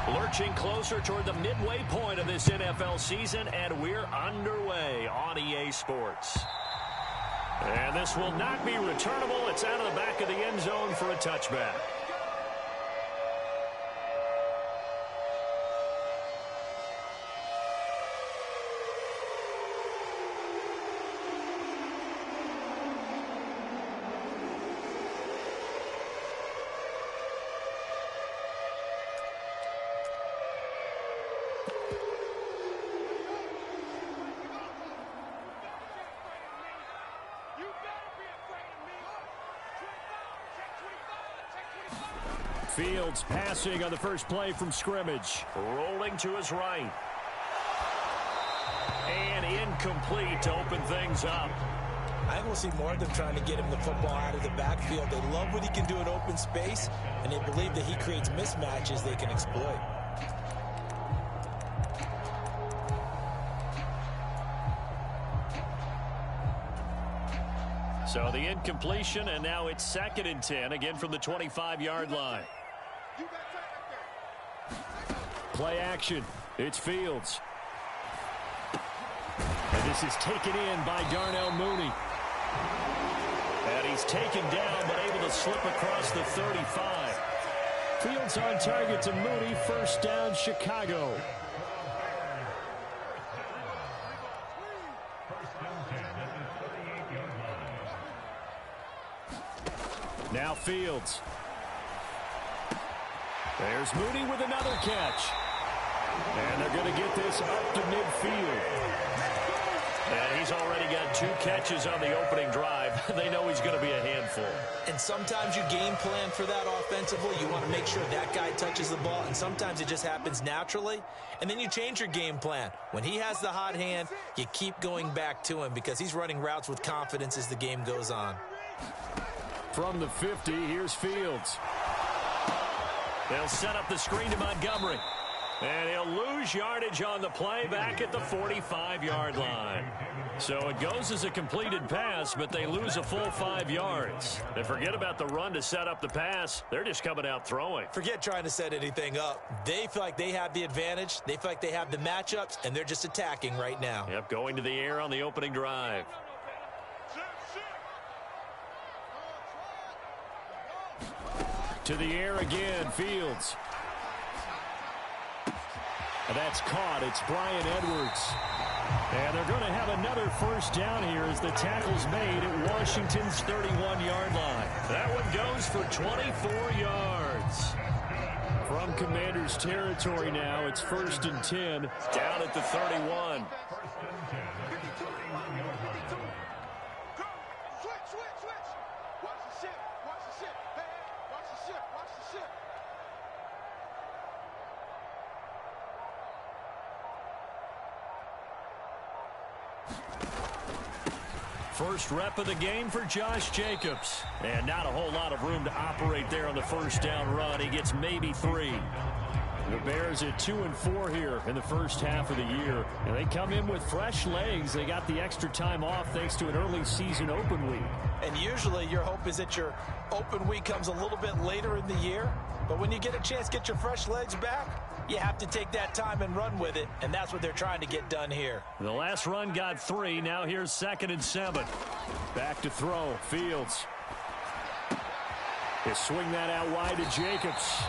Lurching closer toward the midway point of this NFL season, and we're underway on EA Sports. And this will not be returnable. It's out of the back of the end zone for a touchback. Fields passing on the first play from scrimmage. Rolling to his right. And incomplete to open things up. I think we'll see more of them trying to get him the football out of the backfield. They love what he can do in open space, and they believe that he creates mismatches they can exploit. So the incompletion, and now it's 2nd and 10, again from the 25-yard line. Play action. It's Fields. And this is taken in by Darnell Mooney. And he's taken down, but able to slip across the 35. Fields on target to Mooney. First down, Chicago. Now Fields. There's Mooney with another catch. And they're going to get this up to midfield. And he's already got 2 catches on the opening drive. They know he's going to be a handful. And sometimes you game plan for that offensively. You want to make sure that guy touches the ball. And sometimes it just happens naturally. And then you change your game plan. When he has the hot hand, you keep going back to him because he's running routes with confidence as the game goes on. From the 50, here's Fields. They'll set up the screen to Montgomery. And he'll lose yardage on the play back at the 45-yard line. So it goes as a completed pass, but they lose a full 5 yards. They forget about the run to set up the pass. They're just coming out throwing. Forget trying to set anything up. They feel like they have the advantage. They feel like they have the matchups, and they're just attacking right now. Yep, going to the air on the opening drive. To the air again, Fields. And that's caught. It's Bryan Edwards. And they're going to have another first down here as the tackle's made at Washington's 31-yard line. That one goes for 24 yards. From Commanders territory now, it's 1st and 10 down at the 31. First rep of the game for Josh Jacobs. And not a whole lot of room to operate there on the first down run. He gets maybe 3. The Bears at 2-4 here in the first half of the year. And they come in with fresh legs. They got the extra time off thanks to an early season open week. And usually your hope is that your open week comes a little bit later in the year. But when you get a chance to get your fresh legs back, you have to take that time and run with it. And that's what they're trying to get done here. The last run got 3. Now here's 2nd and 7. Back to throw. Fields. He'll swing that out wide to Jacobs.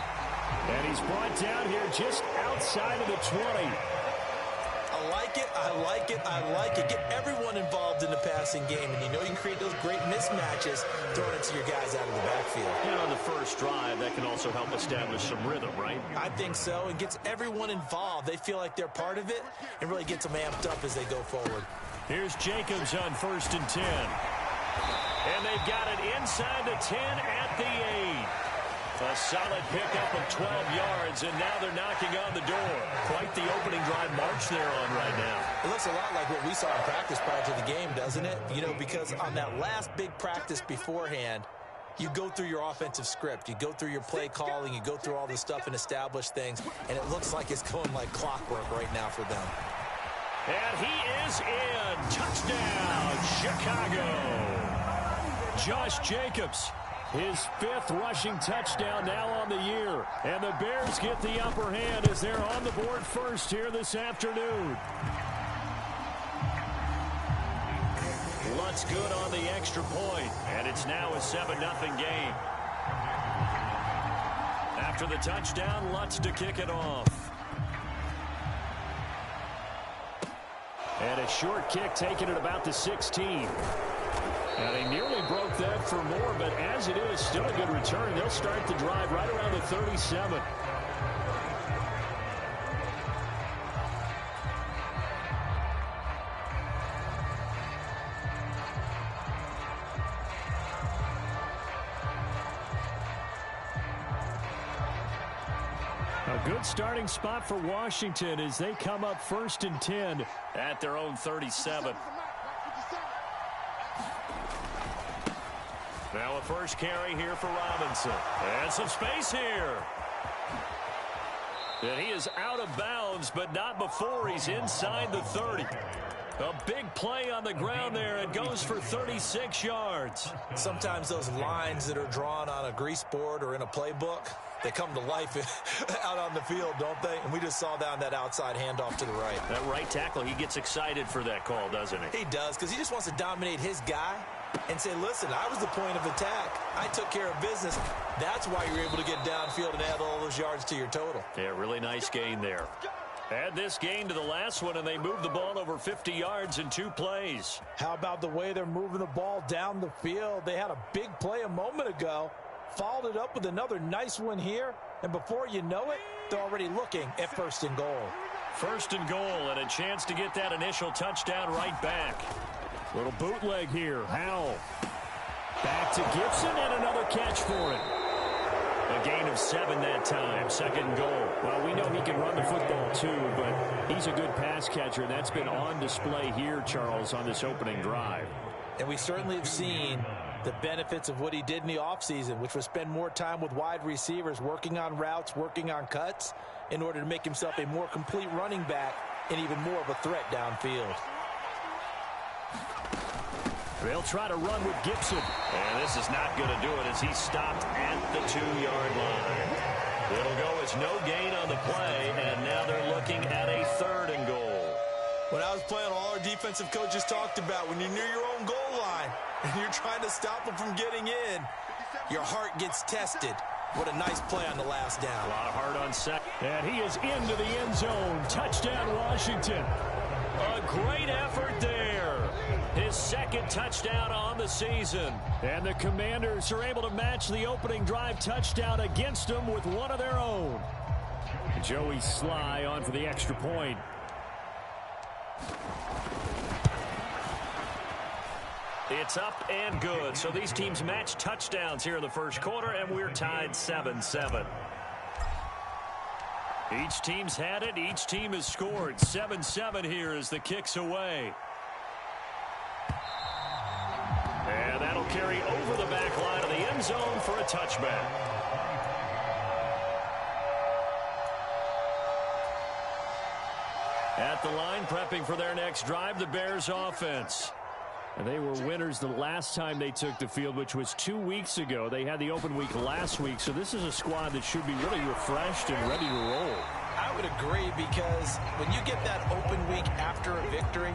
And he's brought down here just outside of the 20. I like it, I like it, I like it. Get everyone involved in the passing game, and you know you can create those great mismatches throwing it to your guys out of the backfield. And on the first drive, that can also help establish some rhythm, right? I think so. It gets everyone involved. They feel like they're part of it and really gets them amped up as they go forward. Here's Jacobs on 1st and 10. And they've got it inside the 10 at the 8. A solid pickup of 12 yards, and now they're knocking on the door. Quite the opening drive march they're on right now. It looks a lot like what we saw in practice prior to the game, doesn't it? You know, because on that last big practice beforehand, you go through your offensive script. You go through your play calling. You go through all this stuff and establish things, and it looks like it's going like clockwork right now for them. And he is in. Touchdown, Chicago. Josh Jacobs His 5th rushing touchdown now on the year. And the Bears get the upper hand as they're on the board first here this afternoon. Lutz good on the extra point, and it's now a 7-0 game. After the touchdown, Lutz to kick it off. And a short kick taken at about the 16. Now, they nearly broke that for more, but as it is, still a good return. They'll start the drive right around the 37. A good starting spot for Washington as they come up 1st and 10 at their own 37. Now a first carry here for Robinson. And some space here. And he is out of bounds, but not before he's inside the 30. A big play on the ground there. It goes for 36 yards. Sometimes those lines that are drawn on a grease board or in a playbook, they come to life out on the field, don't they? And we just saw down that outside handoff to the right. That right tackle, he gets excited for that call, doesn't he? He does, because he just wants to dominate his guy and say, listen, I was the point of attack. I took care of business. That's why you're able to get downfield and add all those yards to your total. Yeah, really nice gain there. Add this gain to the last one, and they move the ball over 50 yards in 2 plays. How about the way they're moving the ball down the field? They had a big play a moment ago, followed it up with another nice one here, and before you know it, they're already looking at 1st and goal. 1st and goal, and a chance to get that initial touchdown right back. Little bootleg here. Howell. Back to Gibson, and another catch for it. A gain of 7 that time. 2nd goal. Well, we know he can run the football too, but he's a good pass catcher. And that's been on display here, Charles, on this opening drive. And we certainly have seen the benefits of what he did in the offseason, which was spend more time with wide receivers, working on routes, working on cuts, in order to make himself a more complete running back and even more of a threat downfield. They'll try to run with Gibson. And this is not going to do it as he's stopped at the 2-yard line. It'll go as no gain on the play, and now they're looking at a 3rd and goal. When I was playing, all our defensive coaches talked about when you're near your own goal line and you're trying to stop them from getting in, your heart gets tested. What a nice play on the last down. A lot of heart on second. And he is into the end zone. Touchdown, Washington. A great effort there. His 2nd touchdown on the season. And the Commanders are able to match the opening drive touchdown against them with one of their own. Joey Sly on for the extra point. It's up and good. So these teams match touchdowns here in the 1st quarter, and we're tied 7-7. Each team's had it. Each team has scored. 7-7 here as the kick's away. And that'll carry over the back line of the end zone for a touchback. At the line, prepping for their next drive, the Bears offense. And they were winners the last time they took the field, which was 2 weeks ago. They had the open week last week, so this is a squad that should be really refreshed and ready to roll. I would agree, because when you get that open week after a victory,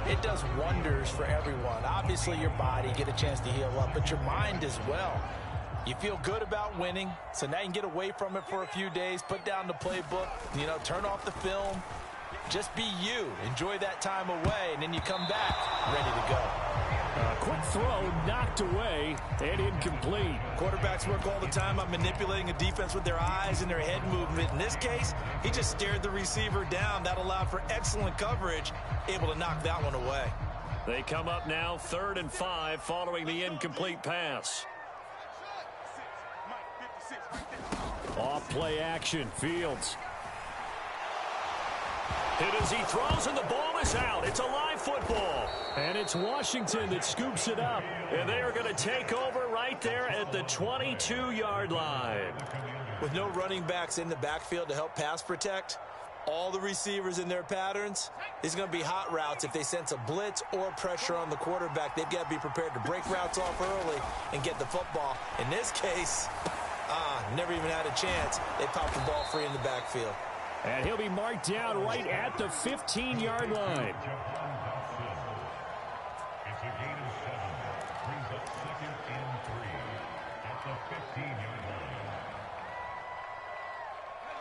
it does wonders for everyone. Obviously, your body, get a chance to heal up, but your mind as well. You feel good about winning, so now you can get away from it for a few days, put down the playbook, turn off the film. Just be you. Enjoy that time away, and then you come back ready to go. A quick throw knocked away and incomplete. Quarterbacks work all the time on manipulating a defense with their eyes and their head movement. In this case, he just stared the receiver down. That allowed for excellent coverage, able to knock that one away. They come up now 3rd and 5 following the incomplete pass. Off play action. Fields. Hit as he throws, and the ball is out. It's a live football. And it's Washington that scoops it up. And they are going to take over right there at the 22-yard line. With no running backs in the backfield to help pass protect, all the receivers in their patterns. These are going to be hot routes. If they sense a blitz or pressure on the quarterback, they've got to be prepared to break routes off early and get the football. In this case, never even had a chance. They popped the ball free in the backfield. And he'll be marked down right at the 15-yard line. It's a gain of 7. Brings up 2nd and 3 at the 15-yard line.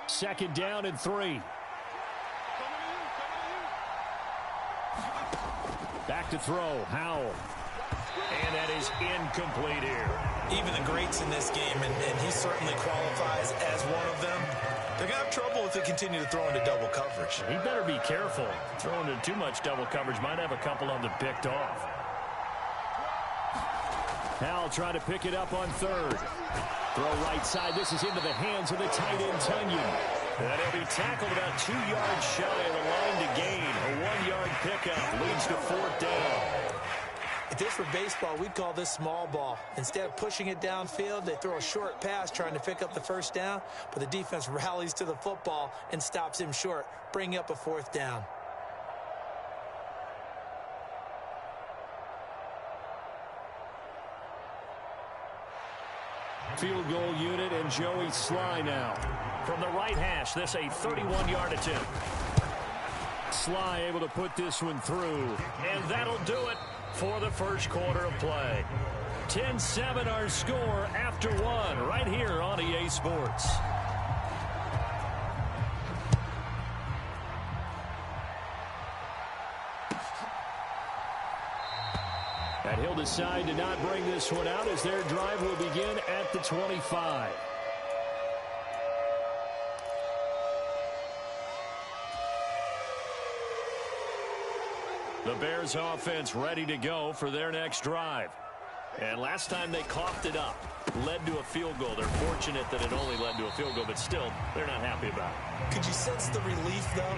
2nd down and 3. Back to throw, Howell. And that is incomplete here. Even the greats in this game, and he certainly qualifies as one of them, they're going to have trouble if they continue to throw into double coverage. He better be careful. Throwing into too much double coverage might have a couple of them picked off. Howell trying to pick it up on 3rd. Throw right side. This is into the hands of the tight end, Tunyon. And he'll be tackled about 2 yards shy of the line to gain. A 1-yard pickup leads to 4th down. If this were baseball, we'd call this small ball. Instead of pushing it downfield, they throw a short pass trying to pick up the 1st down, but the defense rallies to the football and stops him short, bringing up a 4th down. Field goal unit and Joey Sly now. From the right hash, this a 31-yard attempt. Sly able to put this one through. And that'll do it for the first quarter of play. 10-7 our score after 1 right here on EA Sports. And he'll decide to not bring this one out as their drive will begin at the 25. The Bears offense ready to go for their next drive. And last time they coughed it up, led to a field goal. They're fortunate that it only led to a field goal, but still, they're not happy about it. Could you sense the relief, though,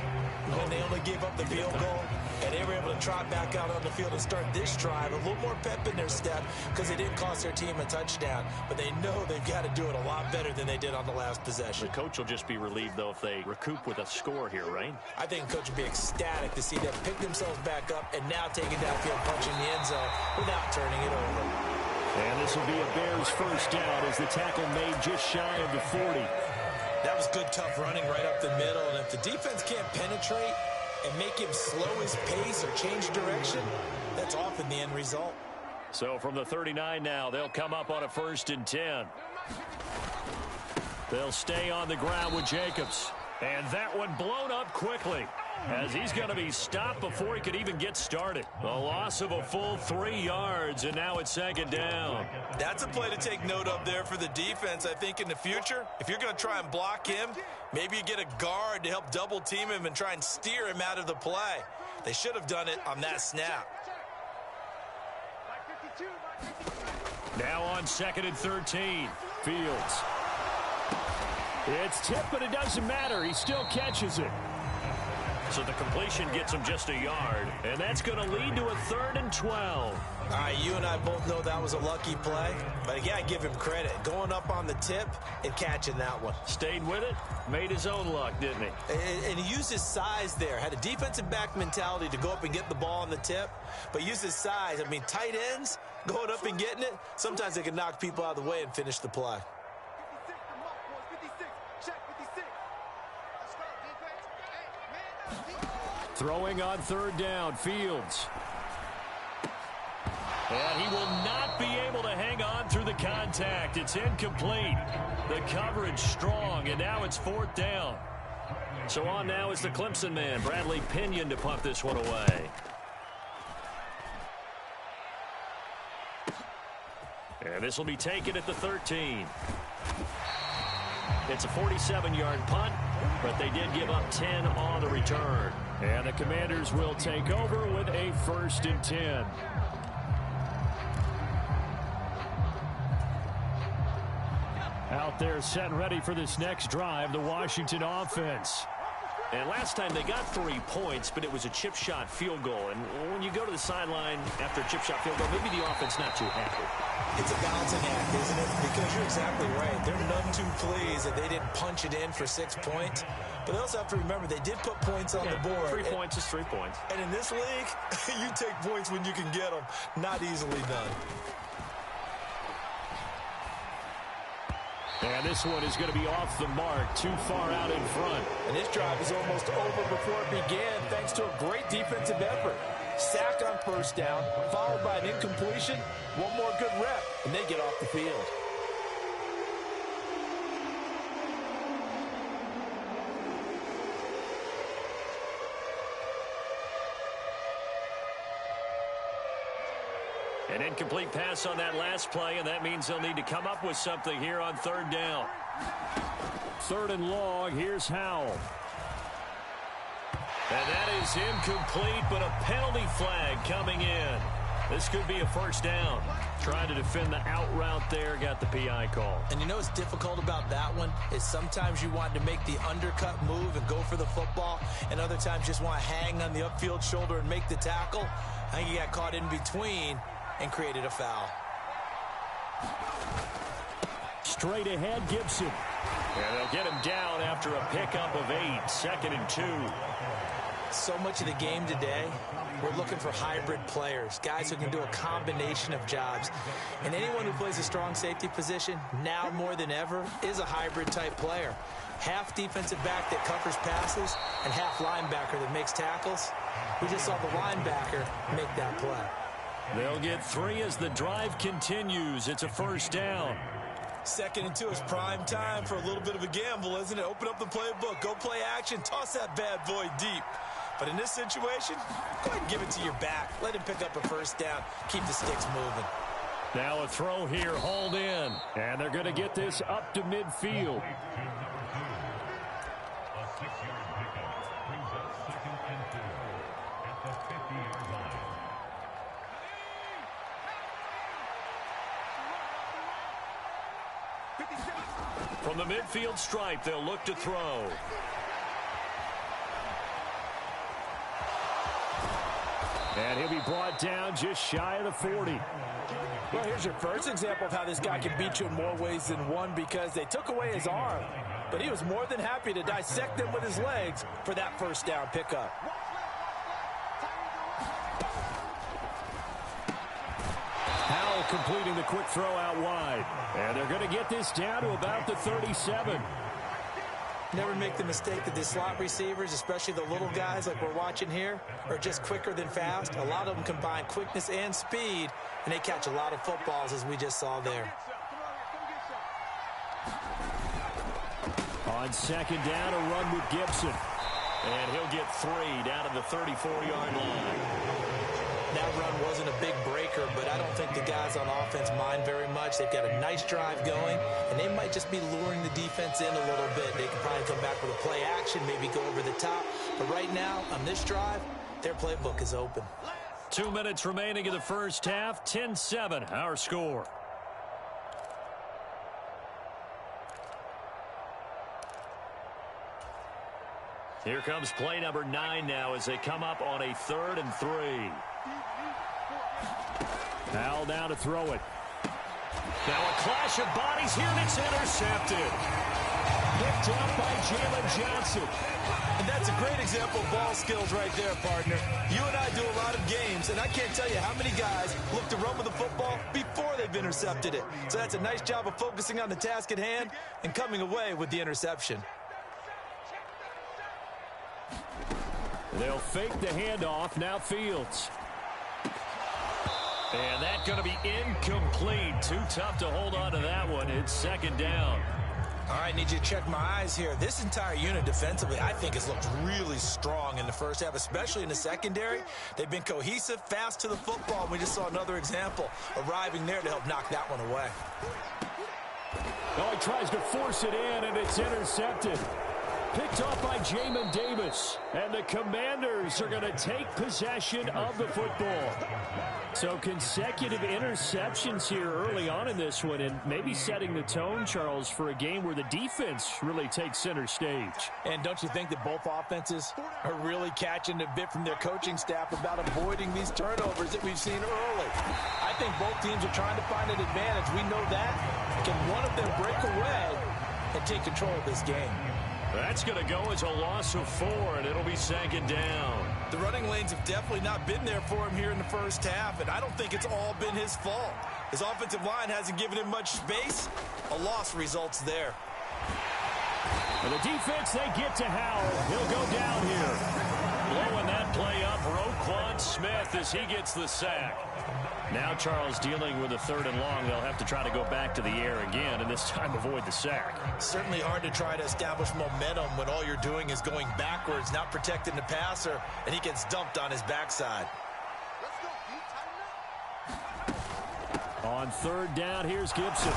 when they only gave up the field goal? And they were able to trot back out on the field and start this drive. A little more pep in their step because they didn't cost their team a touchdown. But they know they've got to do it a lot better than they did on the last possession. The coach will just be relieved, though, if they recoup with a score here, right? I think the coach will be ecstatic to see them pick themselves back up and now take it downfield, punching the end zone without turning it over. And this will be a Bears first down as the tackle made just shy of the 40. That was good, tough running right up the middle. And if the defense can't penetrate and make him slow his pace or change direction, that's often the end result. So from the 39 now, they'll come up on a 1st and 10. They'll stay on the ground with Jacobs. And that one blown up quickly as he's going to be stopped before he could even get started. The loss of a full 3 yards, and now it's 2nd down. That's a play to take note of there for the defense. I think in the future, if you're going to try and block him, maybe you get a guard to help double team him and try and steer him out of the play. They should have done it on that snap. Now on 2nd and 13, Fields. It's tipped, but it doesn't matter. He still catches it. So the completion gets him just a yard, and that's going to lead to a 3rd and 12. All right, you and I both know that was a lucky play, but again, I give him credit. Going up on the tip and catching that one. Stayed with it, made his own luck, didn't he? And he used his size there. Had a defensive back mentality to go up and get the ball on the tip, but used his size. I mean, tight ends going up and getting it, sometimes they can knock people out of the way and finish the play. Throwing on 3rd down, Fields. And he will not be able to hang on through the contact. It's incomplete. The coverage strong, and now it's 4th down. So on now is the Clemson man, Bradley Pinion, to punt this one away. And this will be taken at the 13. It's a 47-yard punt, but they did give up 10 on the return. And the Commanders will take over with a 1st and 10. Out there set and ready for this next drive, the Washington offense. And last time they got 3 points, but it was a chip shot field goal. And when you go to the sideline after a chip shot field goal, maybe the offense not too happy. It's a balancing act, isn't it? because you're exactly right. They're none too pleased that they didn't punch it in for 6 points. But they also have to remember they did put points on the board. 3 points is 3 points. And in this league, you take points when you can get them. Not easily done. And this one is going to be off the mark, too far out in front. And this drive is almost over before it began, thanks to a great defensive effort. Sack on first down, followed by an incompletion. One more good rep, and they get off the field. An incomplete pass on that last play, and that means they'll need to come up with something here on third down. Third and long, here's Howell. And that is incomplete, but a penalty flag coming in. This could be a first down. Trying to defend the out route there, got the PI call. And you know what's difficult about that one is sometimes you want to make the undercut move and go for the football, and other times just want to hang on the upfield shoulder and make the tackle. I think he got caught in between and created a foul. Straight ahead, Gibson. And they'll get him down after a pickup of 8, 2nd and 2. So much of the game today, we're looking for hybrid players, guys who can do a combination of jobs. And anyone who plays a strong safety position, now more than ever, is a hybrid type player. Half defensive back that covers passes and half linebacker that makes tackles. We just saw the linebacker make that play. They'll get 3 as the drive continues. It's a first down. 2nd and 2 is prime time for a little bit of a gamble, isn't it? Open up the playbook, go play action, toss that bad boy deep. But in this situation, go ahead and give it to your back. Let him pick up a first down. Keep the sticks moving. Now a throw here, hauled in. And they're going to get this up to midfield. A 6-yard pickup brings up 2nd and 2 at the 50-yard line. From the midfield stripe, they'll look to throw. And he'll be brought down just shy of the 40. Well, here's your first example of how this guy can beat you in more ways than one, because they took away his arm, but he was more than happy to dissect them with his legs for that first down pickup. Howell completing the quick throw out wide. And they're going to get this down to about the 37. Never make the mistake that the slot receivers, especially the little guys like we're watching here, are just quicker than fast. A lot of them combine quickness and speed, and they catch a lot of footballs, as we just saw there. On 2nd down, a run with Gibson. And he'll get 3 down to the 34-yard line. That run wasn't a big breaker, but I don't think the guys on offense mind very much. They've got a nice drive going, and they might just be luring the defense in a little bit. They can probably come back with a play action, maybe go over the top. But right now, on this drive, their playbook is open. 2 minutes remaining in the first half. 10-7, our score. Here comes play number 9 now as they come up on a 3rd and 3. Howell down to throw it. Now a clash of bodies here, and it's intercepted. Picked up by Jalen Johnson. And that's a great example of ball skills right there, partner. You and I do a lot of games, and I can't tell you how many guys look to run with the football before they've intercepted it. So that's a nice job of focusing on the task at hand and coming away with the interception. They'll fake the handoff. Now Fields. And that's going to be incomplete. Too tough to hold on to that one. It's 2nd down. All right, need you to check my eyes here. This entire unit defensively, I think, has looked really strong in the first half, especially in the secondary. They've been cohesive, fast to the football. We just saw another example arriving there to help knock that one away. Oh, he tries to force it in, and it's intercepted. Picked off by Jamin Davis. And the Commanders are going to take possession of the football. So consecutive interceptions here early on in this one, and maybe setting the tone, Charles, for a game where the defense really takes center stage. And don't you think that both offenses are really catching a bit from their coaching staff about avoiding these turnovers that we've seen early? I think both teams are trying to find an advantage. We know that. Can one of them break away and take control of this game? That's going to go as a loss of 4, and it'll be second down. The running lanes have definitely not been there for him here in the first half, and I don't think it's all been his fault. His offensive line hasn't given him much space. A loss results there. And the defense, they get to Howell. He'll go down here. Blowing that play up, Roquan Smith as he gets the sack. Now Charles dealing with a 3rd and long. They'll have to try to go back to the air again, and this time avoid the sack. Certainly hard to try to establish momentum when all you're doing is going backwards, not protecting the passer, and he gets dumped on his backside. On 3rd down, here's Gibson.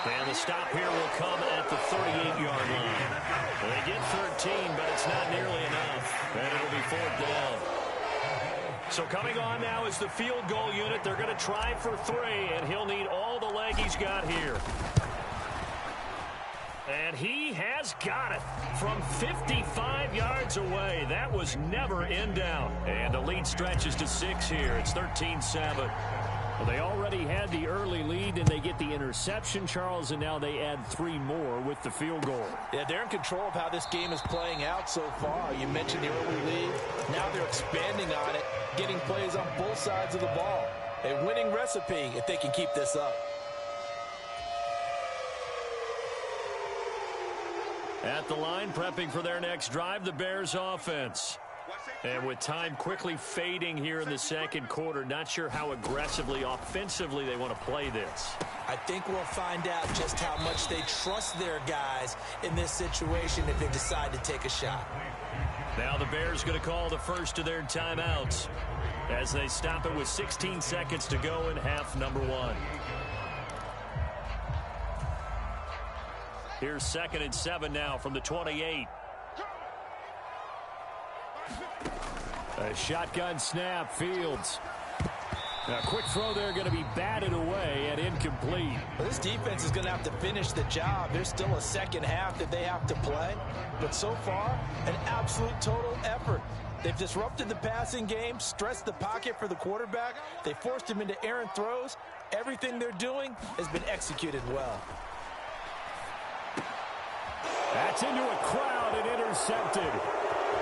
And the stop here will come at the 38-yard line. They get 13, but it's not nearly enough. And it'll be 4th down. So coming on now is the field goal unit. They're going to try for 3, and he'll need all the leg he's got here. And he has got it from 55 yards away. That was never in doubt. And the lead stretches to 6 here. It's 13-7. Well, they already had the early lead, and they get the interception, Charles, and now they add 3 more with the field goal. Yeah, they're in control of how this game is playing out so far. You mentioned the early lead. Now they're expanding on it, getting plays on both sides of the ball. A winning recipe if they can keep this up. At the line, prepping for their next drive, the Bears offense. And with time quickly fading here in the second quarter, not sure how aggressively, offensively they want to play this. I think we'll find out just how much they trust their guys in this situation if they decide to take a shot. Now the Bears going to call the first of their timeouts as they stop it with 16 seconds to go in half number 1. Here's 2nd and 7 now from the 28. A shotgun snap, Fields. A quick throw there going to be batted away and incomplete. Well, this defense is going to have to finish the job. There's still a second half that they have to play. But so far, an absolute total effort. They've disrupted the passing game, stressed the pocket for the quarterback. They forced him into errant throws. Everything they're doing has been executed well. That's into a crowd and intercepted.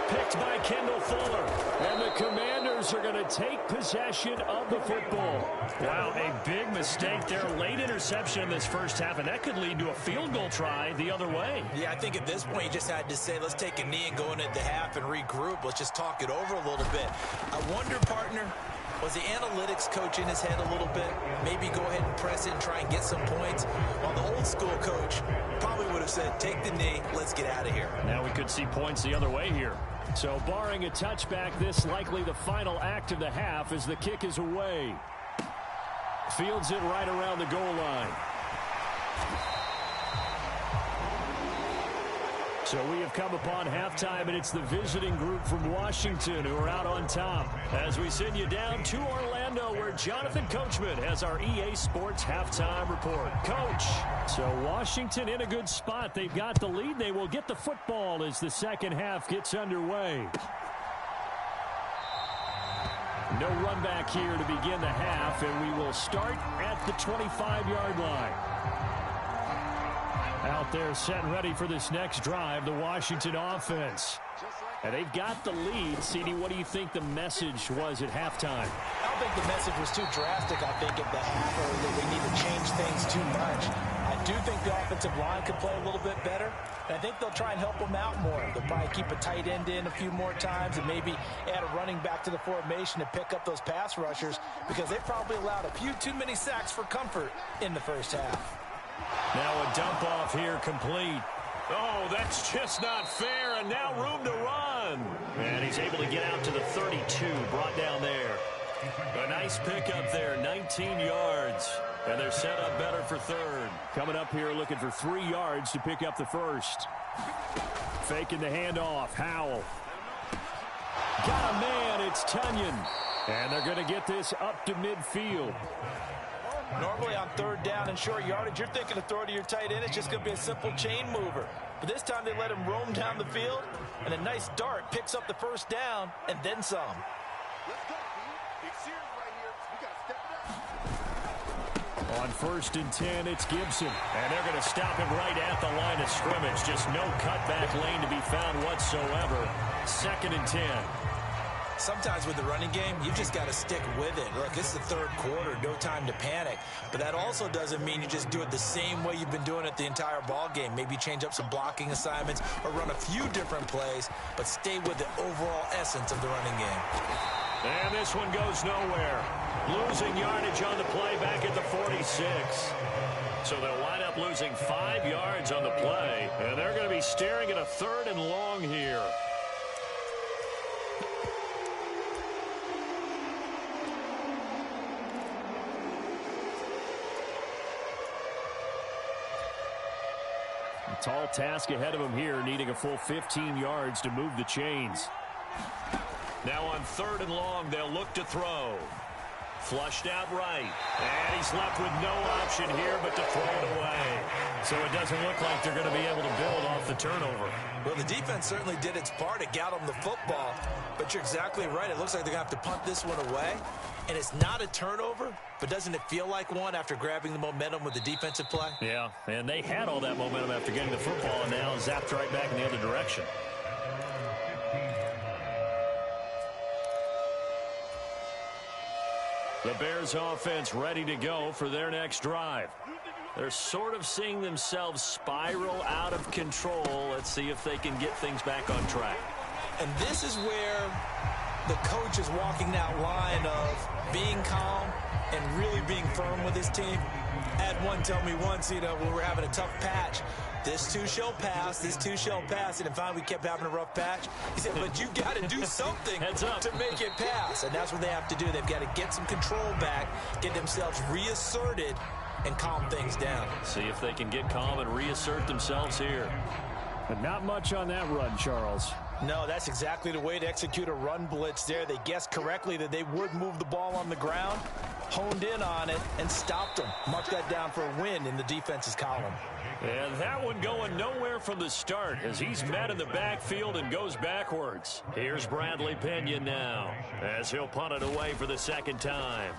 Picked by Kendall Fuller. And the Commanders are going to take possession of the football. Wow, a big mistake there. Late interception in this first half, and that could lead to a field goal try the other way. Yeah, I think at this point you just had to say, let's take a knee and go into the half and regroup. Let's just talk it over a little bit. I wonder, partner, was the analytics coach in his head a little bit? Maybe go ahead and press it and try and get some points. While the old school coach probably would have said, take the knee, let's get out of here. Now we could see points the other way here. So barring a touchback, this likely the final act of the half as the kick is away. Fields it right around the goal line. So we have come upon halftime, and it's the visiting group from Washington who are out on top. As we send you down to Orlando, where Jonathan Coachman has our EA Sports halftime report. Coach, so Washington in a good spot. They've got the lead. They will get the football as the second half gets underway. No run back here to begin the half, and we will start at the 25-yard line. Out there set and ready for this next drive, the Washington offense. And they've got the lead. CD, what do you think the message was at halftime? I don't think the message was too drastic, I think, at the half, or that they need to change things too much. I do think the offensive line could play a little bit better, and I think they'll try and help them out more. They'll probably keep a tight end in a few more times and maybe add a running back to the formation to pick up those pass rushers, because they probably allowed a few too many sacks for comfort in the first half. Now a dump off here complete. Oh, that's just not fair, and now room to run. And he's able to get out to the 32, brought down there. A nice pickup there, 19 yards. And they're set up better for third. Coming up here looking for 3 yards to pick up the first. Faking the handoff, Howell. Got a man, it's Tunyon. And they're going to get this up to midfield. Normally on third down and short yardage, you're thinking to throw to your tight end. It's just going to be a simple chain mover. But this time they let him roam down the field, and a nice dart picks up the first down and then some. Let's go, Pete. Big series right here. We got to step it up. On 1st and 10, it's Gibson. And they're going to stop him right at the line of scrimmage. Just no cutback lane to be found whatsoever. 2nd and 10. Sometimes with the running game, you just got to stick with it. Look, it's the third quarter, no time to panic. But that also doesn't mean you just do it the same way you've been doing it the entire ball game. Maybe change up some blocking assignments or run a few different plays, but stay with the overall essence of the running game. And this one goes nowhere. Losing yardage on the play back at the 46. So they'll wind up losing 5 yards on the play. And they're going to be staring at a 3rd and long here. A tall task ahead of him here, needing a full 15 yards to move the chains. Now on 3rd and long, they'll look to throw. Flushed out right. And he's left with no option here but to throw it away. So it doesn't look like they're going to be able to build off the turnover. Well, the defense certainly did its part. It got them the football. But you're exactly right. It looks like they're going to have to punt this one away. And it's not a turnover, but doesn't it feel like one after grabbing the momentum with the defensive play? Yeah, and they had all that momentum after getting the football and now zapped right back in the other direction. The Bears offense ready to go for their next drive. They're sort of seeing themselves spiral out of control. Let's see if they can get things back on track. And this is where the coach is walking that line of being calm and really being firm with his team. I had one tell me once, when we're having a tough patch, this too shall pass, this too shall pass. And finally we kept having a rough patch. He said, but you got to do something to make it pass. And that's what they have to do. They've got to get some control back, get themselves reasserted, and calm things down. See if they can get calm and reassert themselves here. But not much on that run, Charles. No, that's exactly the way to execute a run blitz there. They guessed correctly that they would move the ball on the ground, honed in on it, and stopped them. Marked that down for a win in the defense's column. And that one going nowhere from the start as he's met in the backfield and goes backwards. Here's Bradley Pinion now as he'll punt it away for the 2nd time.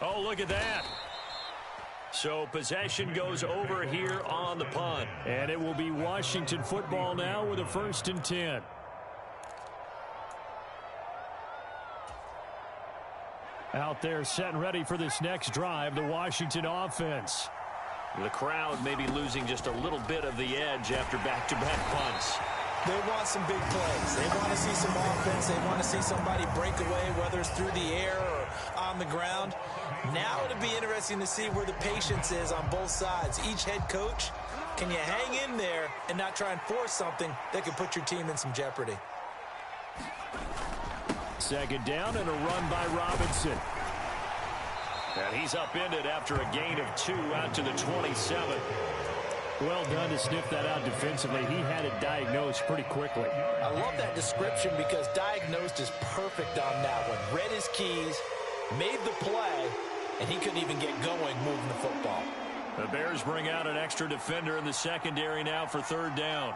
Oh, look at that. So possession goes over here on the punt. And it will be Washington football now with a 1st and 10. Out there set and ready for this next drive, the Washington offense. The crowd may be losing just a little bit of the edge after back-to-back punts. They want some big plays. They want to see some offense. They want to see somebody break away, whether it's through the air or on the ground. Now it'll be interesting to see where the patience is on both sides. Each head coach, can you hang in there and not try and force something that could put your team in some jeopardy? 2nd down and a run by Robinson. And he's upended after a gain of 2 out to the 27. Well done to sniff that out defensively. He had it diagnosed pretty quickly. I love that description because diagnosed is perfect on that one. Read his keys, made the play, and he couldn't even get going moving the football. The Bears bring out an extra defender in the secondary now for 3rd down.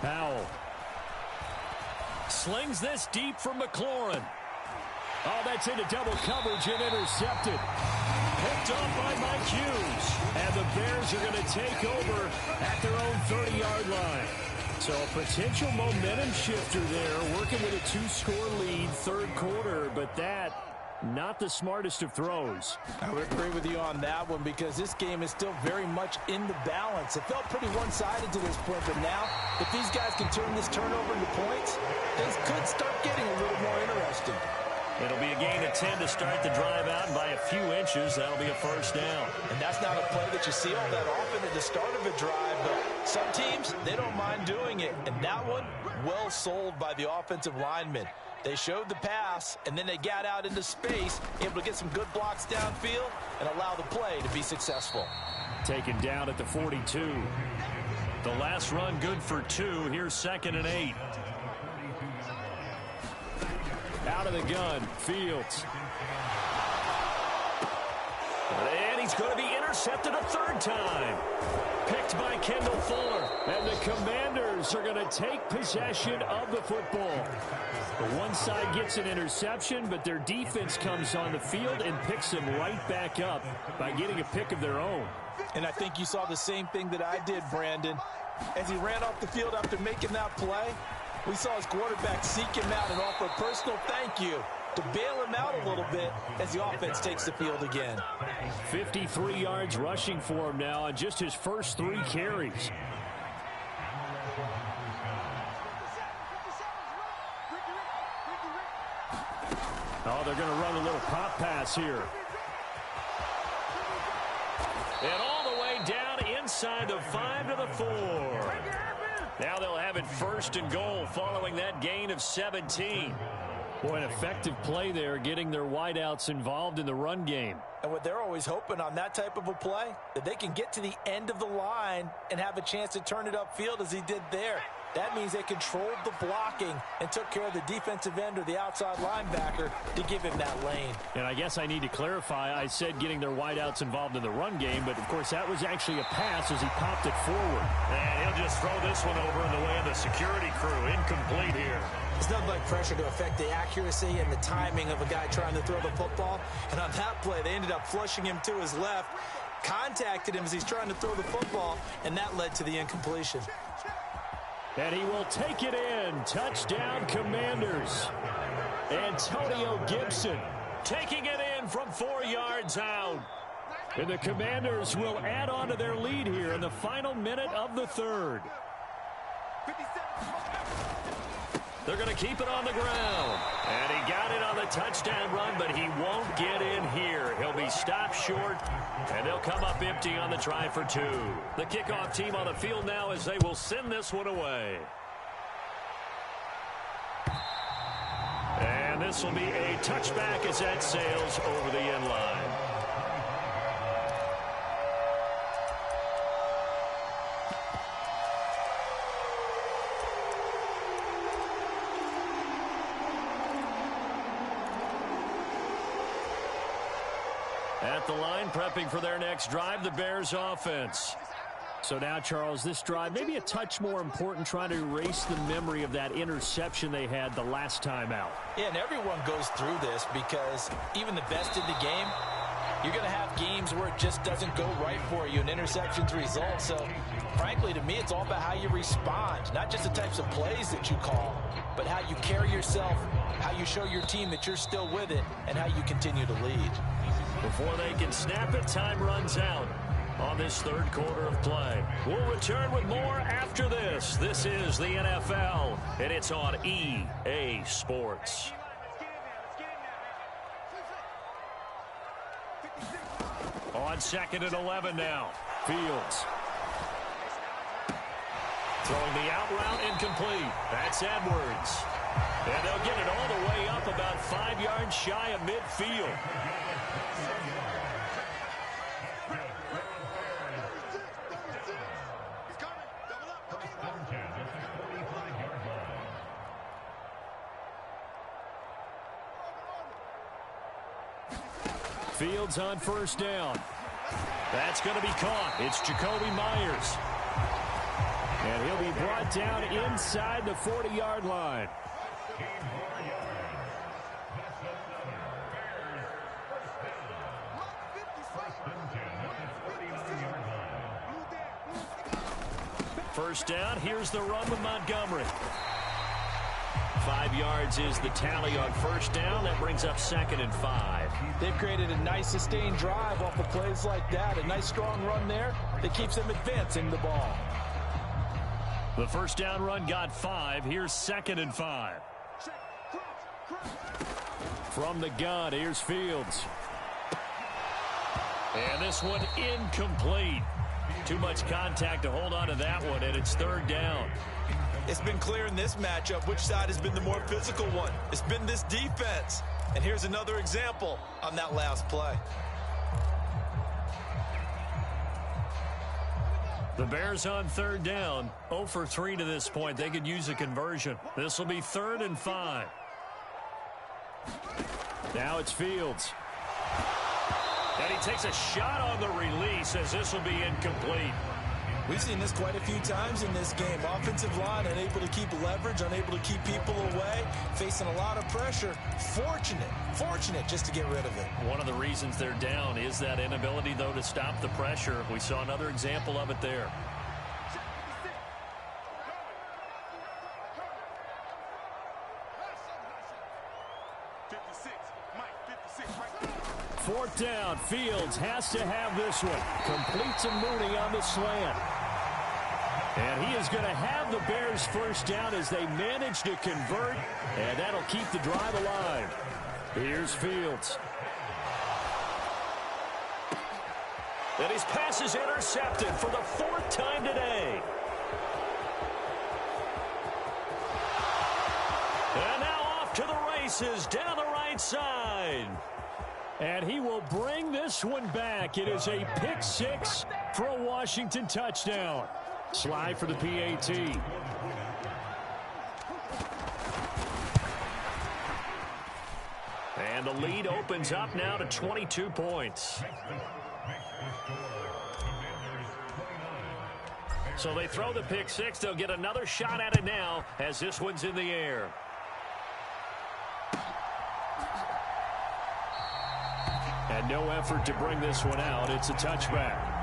Powell slings this deep from McLaurin. Oh, that's into double coverage and intercepted. Picked off by Mike Hughes. And the Bears are going to take over at their own 30-yard line. So a potential momentum shifter there, working with a 2-score lead, 3rd quarter, but that not the smartest of throws. I would agree with you on that one because this game is still very much in the balance. It felt pretty one-sided to this point, but now if these guys can turn this turnover into points, things could start getting a little more interesting. It'll be a gain of 10 to start the drive out, and by a few inches, that'll be a 1st down. And that's not a play that you see all that often at the start of a drive, but some teams, they don't mind doing it. And that one, well sold by the offensive linemen. They showed the pass, and then they got out into space, able to get some good blocks downfield and allow the play to be successful. Taken down at the 42. The last run good for 2. Here's 2nd and 8. Out of the gun, Fields. And he he's going to be intercepted a third time. Picked by Kendall Fuller. And the Commanders are going to take possession of the football. The one side gets an interception, but their defense comes on the field and picks them right back up by getting a pick of their own. And I think you saw the same thing that I did, Brandon. As he ran off the field after making that play, we saw his quarterback seek him out and offer a personal thank you to bail him out a little bit as the offense takes the field again. 53 yards rushing for him now on just his first 3 carries. Oh, they're going to run a little pop pass here. And all the way down inside the 5 to the 4. Now they'll have it 1st and goal following that gain of 17. Boy, an effective play there, getting their wideouts involved in the run game. And what they're always hoping on that type of a play, that they can get to the end of the line and have a chance to turn it upfield as he did there. That means they controlled the blocking and took care of the defensive end or the outside linebacker to give him that lane. And I guess I need to clarify, I said getting their wideouts involved in the run game, but of course that was actually a pass as he popped it forward. And he'll just throw this one over in the way of the security crew. Incomplete here. There's nothing like pressure to affect the accuracy and the timing of a guy trying to throw the football. And on that play, they ended up flushing him to his left, contacted him as he's trying to throw the football, and that led to the incompletion. And he will take it in. Touchdown, Commanders. Antonio Gibson taking it in from 4 yards out. And the Commanders will add on to their lead here in the final minute of the 3rd. They're going to keep it on the ground. And he got it on the touchdown run, but he won't get in here. He'll be stopped short, and they'll come up empty on the try for 2. The kickoff team on the field now as they will send this one away. And this will be a touchback as that sails over the end line. At the line, prepping for their next drive, the Bears offense. So now, Charles, this drive maybe a touch more important, trying to erase the memory of that interception they had the last time out. Yeah, and everyone goes through this because even the best in the game, you're going to have games where it just doesn't go right for you, and interceptions result. So, frankly, to me, it's all about how you respond, not just the types of plays that you call, but how you carry yourself, how you show your team that you're still with it, and how you continue to lead. Before they can snap it, time runs out on this 3rd quarter of play. We'll return with more after this. This is the NFL, and it's on EA Sports. On 2nd and 11 now. Fields. Throwing the out route incomplete. That's Edwards. And they'll get it all the way up about 5 yards shy of midfield. Fields on 1st down. That's going to be caught. It's Jakobi Meyers. And he'll be brought down inside the 40-yard line. First down, here's the run with Montgomery. 5 yards is the tally on 1st down. That brings up 2nd and 5. They've created a nice sustained drive off of plays like that. A nice strong run there that keeps them advancing the ball. The 1st down run got 5. Here's 2nd and 5. From the gun, here's Fields. And this one incomplete. Too much contact to hold on to that one, and it's 3rd down. It's been clear in this matchup which side has been the more physical one. It's been this defense. And here's another example on that last play. The Bears on 3rd down, 0 for 3 to this point. They could use a conversion. This will be 3rd and 5. Now it's Fields. And he takes a shot on the release as this will be incomplete. We've seen this quite a few times in this game. Offensive line unable to keep leverage, unable to keep people away, facing a lot of pressure. Fortunate just to get rid of it. One of the reasons they're down is that inability, though, to stop the pressure. We saw another example of it there. Fourth down, Fields has to have this one. Completes a Mooney on the slant. And he is going to have the Bears first down as they manage to convert, and that'll keep the drive alive. Here's Fields. And his pass is intercepted for the fourth time today. And now off to the races down the right side. And he will bring this one back. It is a pick six for a Washington touchdown. Slide for the PAT. And the lead opens up now to 22 points. So they throw the pick six. They'll get another shot at it now as this one's in the air. And no effort to bring this one out. It's a touchback.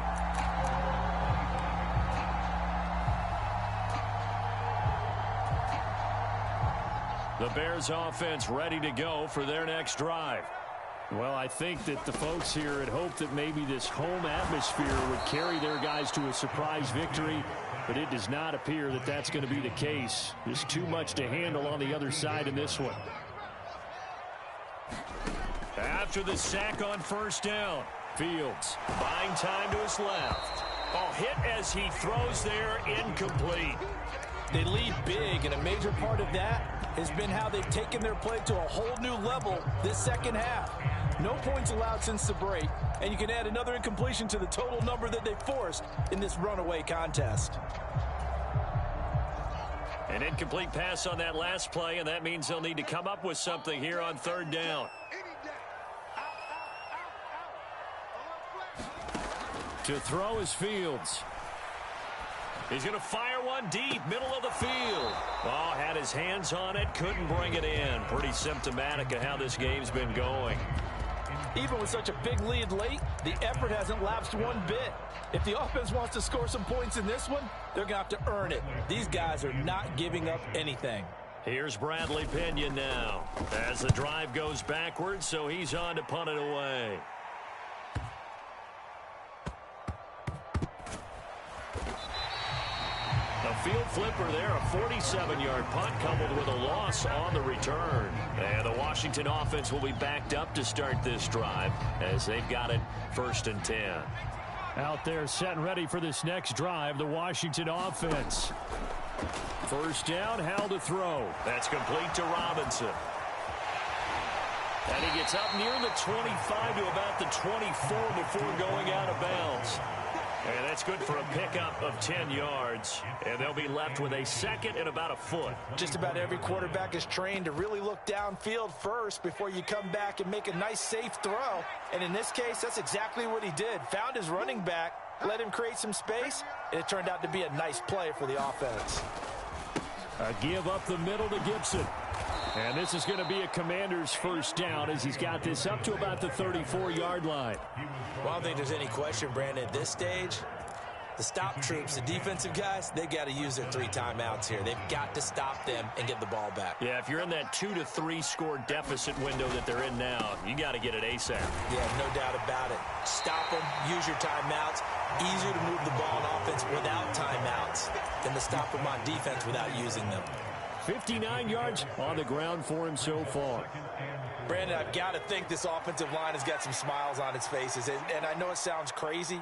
The Bears offense ready to go for their next drive. Well, I think that the folks here had hoped that maybe this home atmosphere would carry their guys to a surprise victory, but it does not appear that that's going to be the case. There's too much to handle on the other side in this one. After the sack on first down, Fields buying time to his left. Oh, hit as he throws there, incomplete. They lead big, and a major part of that has been how they've taken their play to a whole new level this second half. No points allowed since the break, and you can add another incompletion to the total number that they forced in this runaway contest. An incomplete pass on that last play, and that means they'll need to come up with something here on third down. To throw is Fields. He's going to fire one deep, middle of the field. Oh, had his hands on it, couldn't bring it in. Pretty symptomatic of how this game's been going. Even with such a big lead late, the effort hasn't lapsed one bit. If the offense wants to score some points in this one, they're going to have to earn it. These guys are not giving up anything. Here's Bradley Pinion now as the drive goes backwards, so he's on to punt it away. A field flipper there, a 47-yard punt coupled with a loss on the return. And the Washington offense will be backed up to start this drive as they've got it 1st and 10. Out there set and ready for this next drive, the Washington offense. First down, Howell to throw. That's complete to Robinson. And he gets up near the 25 to about the 24 before going out of bounds. And that's good for a pickup of 10 yards. And they'll be left with a second and about a foot. Just about every quarterback is trained to really look downfield first before you come back and make a nice, safe throw. And in this case, that's exactly what he did. Found his running back, let him create some space, and it turned out to be a nice play for the offense. A give up the middle to Gibson. And this is going to be a Commander's first down as he's got this up to about the 34-yard line. Well, I don't think there's any question, Brandon, at this stage, the stop troops, the defensive guys, they got to use their 3 timeouts here. They've got to stop them and get the ball back. Yeah, if you're in that 2 to 3 score deficit window that they're in now, you got to get it ASAP. Yeah, no doubt about it. Stop them, use your timeouts. Easier to move the ball on offense without timeouts than to stop them on defense without using them. 59 yards on the ground for him so far. Brandon, I've got to think this offensive line has got some smiles on its faces. And I know it sounds crazy,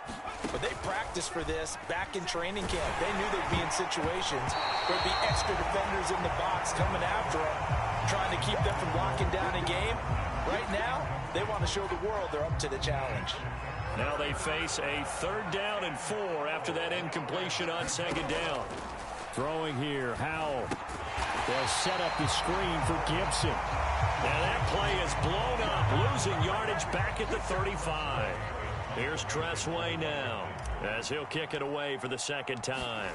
but they practiced for this back in training camp. They knew they'd be in situations where there'd be extra defenders in the box coming after them, trying to keep them from locking down a game. Right now, they want to show the world they're up to the challenge. Now they face a 3rd down and 4 after that incompletion on 2nd down. Throwing here, Howell. They'll set up the screen for Gibson. Now that play is blown up Losing yardage back at the 35. Here's Tressway now as he'll kick it away for the second time.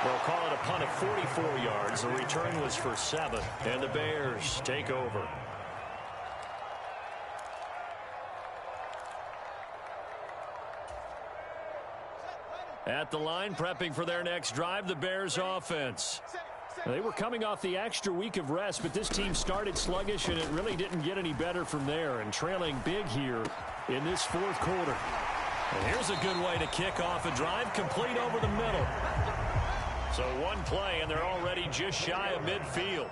They'll call it a punt of 44 yards. The return was for 7, and the Bears take over. At the line, prepping for their next drive, the Bears offense. They were coming off the extra week of rest, but this team started sluggish, and it really didn't get any better from there, and trailing big here in this fourth quarter. And here's a good way to kick off a drive, complete over the middle. So one play, and they're already just shy of midfield.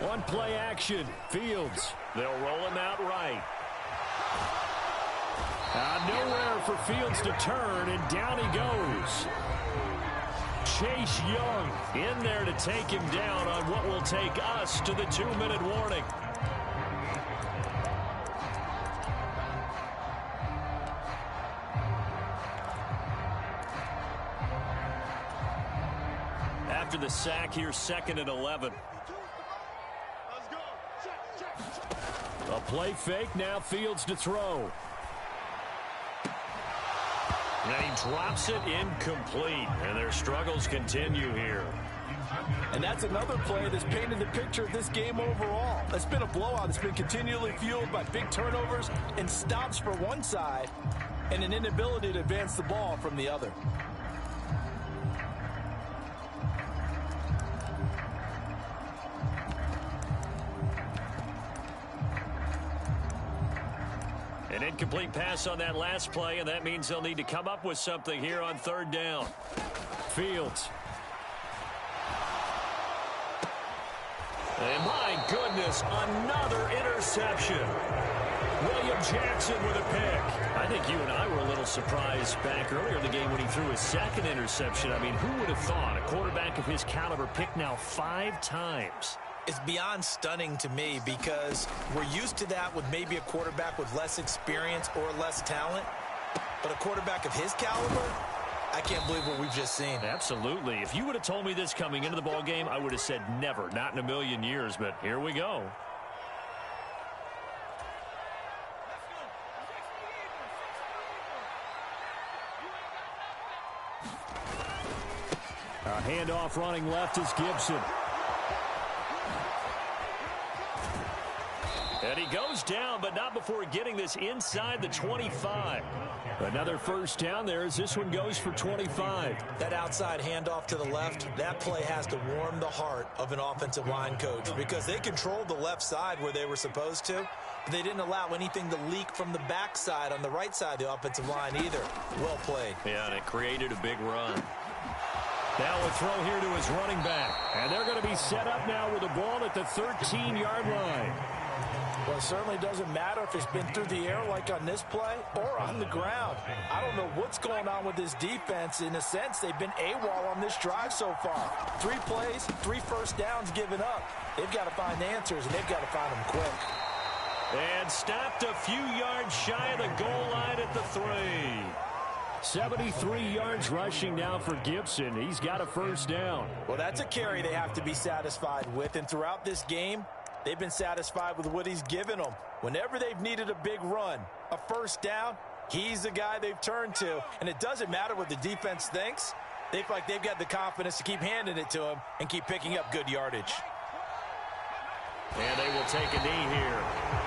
One play action, Fields. They'll roll him out right. Nowhere for Fields to turn, and down he goes. Chase Young in there to take him down on what will take us to the 2-minute warning. After the sack, here's 2nd and 11. A play fake, now Fields to throw. And he drops it incomplete, and their struggles continue here. And that's another play that's painted the picture of this game overall. It's been a blowout. It's been continually fueled by big turnovers and stops for one side and an inability to advance the ball from the other. An incomplete pass on that last play, and that means they'll need to come up with something here on 3rd down. Fields. And my goodness, another interception. William Jackson with a pick. I think you and I were a little surprised back earlier in the game when he threw his 2nd interception. I mean, who would have thought a quarterback of his caliber picked now 5 times? It's beyond stunning to me because we're used to that with maybe a quarterback with less experience or less talent. But a quarterback of his caliber, I can't believe what we've just seen. Absolutely. If you would have told me this coming into the ball game, I would have said never, not in a million years. But here we go. A handoff running left is Gibson. And he goes down, but not before getting this inside the 25. Another first down there as this one goes for 25. That outside handoff to the left, that play has to warm the heart of an offensive line coach because they controlled the left side where they were supposed to, but they didn't allow anything to leak from the backside on the right side of the offensive line either. Well played. Yeah, and it created a big run. Now a throw here to his running back. And they're going to be set up now with the ball at the 13-yard line. Well, it certainly doesn't matter if it's been through the air like on this play or on the ground. I don't know what's going on with this defense. In a sense, they've been AWOL on this drive so far. 3 plays, 3 first downs given up. They've got to find answers, and they've got to find them quick. And stopped a few yards shy of the goal line at the 3. 73 yards rushing now for Gibson. He's got a first down. Well, that's a carry they have to be satisfied with, and throughout this game, they've been satisfied with what he's given them. Whenever they've needed a big run, a first down, he's the guy they've turned to. And it doesn't matter what the defense thinks. They feel like they've got the confidence to keep handing it to him and keep picking up good yardage. And they will take a knee here.